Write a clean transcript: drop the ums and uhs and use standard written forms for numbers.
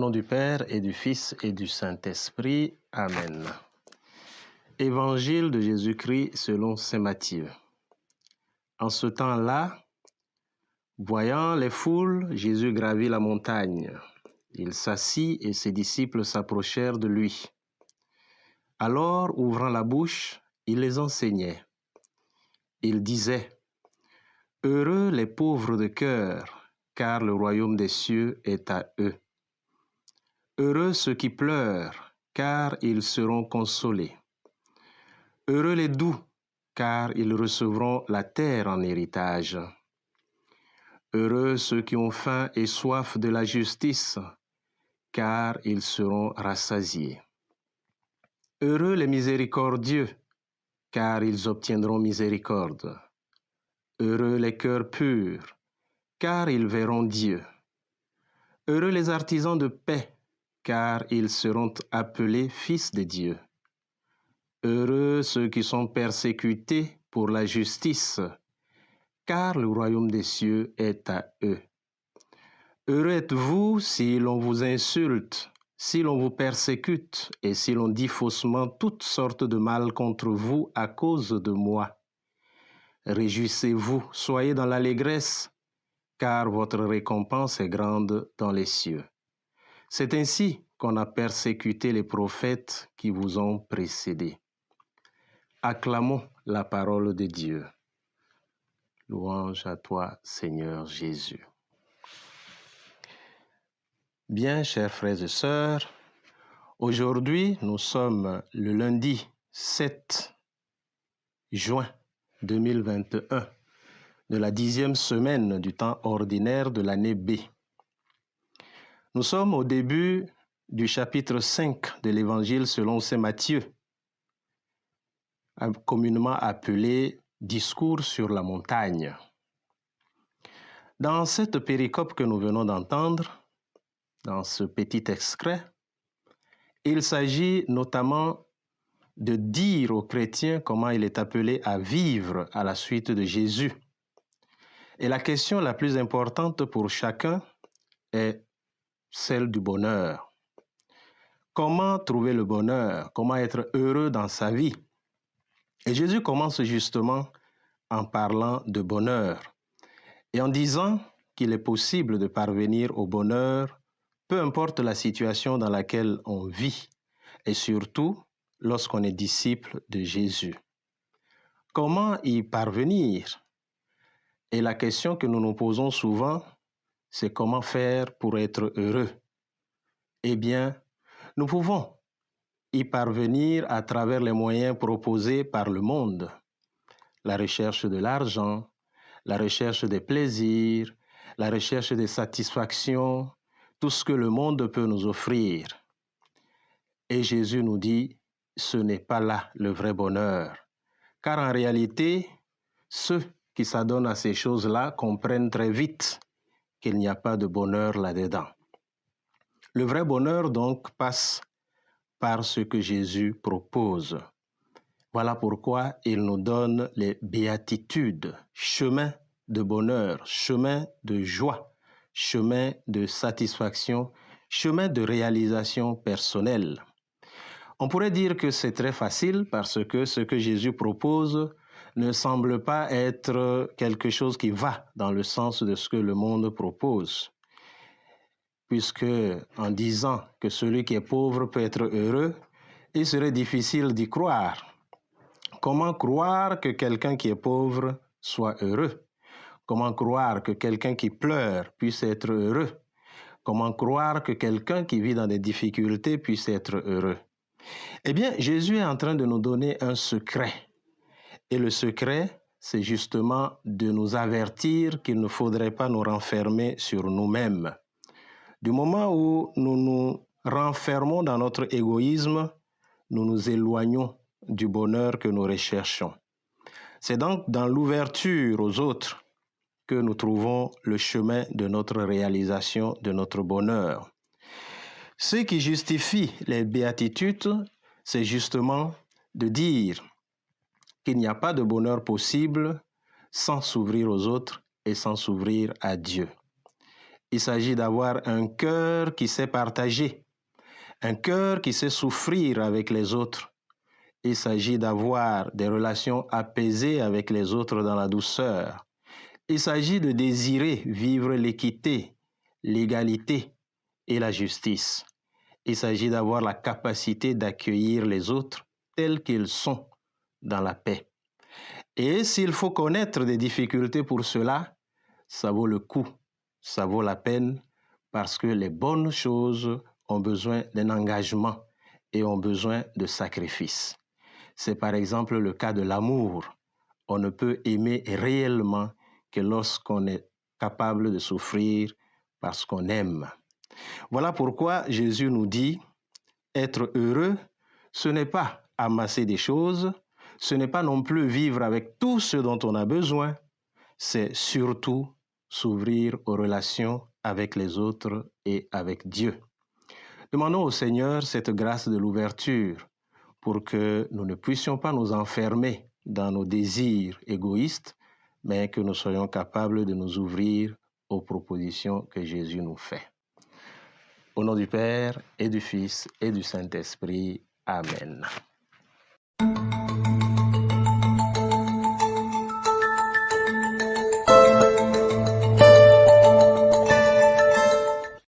nom du Père et du Fils et du Saint-Esprit. Amen. Évangile de Jésus-Christ selon saint Matthieu. En ce temps-là, voyant les foules, Jésus gravit la montagne. Il s'assit et ses disciples s'approchèrent de lui. Alors, ouvrant la bouche, il les enseignait. Il disait, « Heureux les pauvres de cœur, car le royaume des cieux est à eux. Heureux ceux qui pleurent, car ils seront consolés. Heureux les doux, car ils recevront la terre en héritage. Heureux ceux qui ont faim et soif de la justice, car ils seront rassasiés. Heureux les miséricordieux, car ils obtiendront miséricorde. Heureux les cœurs purs, car ils verront Dieu. Heureux les artisans de paix, car ils seront appelés fils de Dieu. Heureux ceux qui sont persécutés pour la justice, car le royaume des cieux est à eux. Heureux êtes-vous si l'on vous insulte, si l'on vous persécute et si l'on dit faussement toutes sortes de mal contre vous à cause de moi. Réjouissez-vous, soyez dans l'allégresse, car votre récompense est grande dans les cieux. C'est ainsi qu'on a persécuté les prophètes qui vous ont précédés. Acclamons la parole de Dieu. Louange à toi, Seigneur Jésus. Bien, chers frères et sœurs, aujourd'hui, nous sommes le lundi 7 juin 2021 de la 10e semaine du temps ordinaire de l'année B. Nous sommes au début du chapitre 5 de l'Évangile selon saint Matthieu, communément appelé « Discours sur la montagne ». Dans cette péricope que nous venons d'entendre, dans ce petit extrait, il s'agit notamment de dire aux chrétiens comment il est appelé à vivre à la suite de Jésus. Et la question la plus importante pour chacun est celle du bonheur. Comment trouver le bonheur? Comment être heureux dans sa vie? Et Jésus commence justement en parlant de bonheur et en disant qu'il est possible de parvenir au bonheur, peu importe la situation dans laquelle on vit, et surtout lorsqu'on est disciple de Jésus. Comment y parvenir? Et la question que nous nous posons souvent, c'est comment faire pour être heureux? Eh bien, nous pouvons y parvenir à travers les moyens proposés par le monde. La recherche de l'argent, la recherche des plaisirs, la recherche des satisfactions, tout ce que le monde peut nous offrir. Et Jésus nous dit, ce n'est pas là le vrai bonheur. Car en réalité, ceux qui s'adonnent à ces choses-là comprennent très vite qu'il n'y a pas de bonheur là-dedans. Le vrai bonheur, donc, passe par ce que Jésus propose. Voilà pourquoi il nous donne les béatitudes, chemin de bonheur, chemin de joie, chemin de satisfaction, chemin de réalisation personnelle. On pourrait dire que c'est très facile parce que ce que Jésus propose ne semble pas être quelque chose qui va dans le sens de ce que le monde propose. Puisque en disant que celui qui est pauvre peut être heureux, il serait difficile d'y croire. Comment croire que quelqu'un qui est pauvre soit heureux? Comment croire que quelqu'un qui pleure puisse être heureux? Comment croire que quelqu'un qui vit dans des difficultés puisse être heureux? Eh bien, Jésus est en train de nous donner un secret. Et le secret, c'est justement de nous avertir qu'il ne faudrait pas nous renfermer sur nous-mêmes. Du moment où nous nous renfermons dans notre égoïsme, nous nous éloignons du bonheur que nous recherchons. C'est donc dans l'ouverture aux autres que nous trouvons le chemin de notre réalisation, de notre bonheur. Ce qui justifie les béatitudes, c'est justement de dire qu'il n'y a pas de bonheur possible sans s'ouvrir aux autres et sans s'ouvrir à Dieu. Il s'agit d'avoir un cœur qui sait partager, un cœur qui sait souffrir avec les autres. Il s'agit d'avoir des relations apaisées avec les autres dans la douceur. Il s'agit de désirer vivre l'équité, l'égalité et la justice. Il s'agit d'avoir la capacité d'accueillir les autres tels qu'ils sont dans la paix. Et s'il faut connaître des difficultés pour cela, ça vaut le coup, ça vaut la peine, parce que les bonnes choses ont besoin d'un engagement et ont besoin de sacrifice. C'est par exemple le cas de l'amour. On ne peut aimer réellement que lorsqu'on est capable de souffrir parce qu'on aime. Voilà pourquoi Jésus nous dit, être heureux, ce n'est pas amasser des choses, ce n'est pas non plus vivre avec tout ce dont on a besoin, c'est surtout s'ouvrir aux relations avec les autres et avec Dieu. Demandons au Seigneur cette grâce de l'ouverture pour que nous ne puissions pas nous enfermer dans nos désirs égoïstes, mais que nous soyons capables de nous ouvrir aux propositions que Jésus nous fait. Au nom du Père et du Fils et du Saint-Esprit. Amen.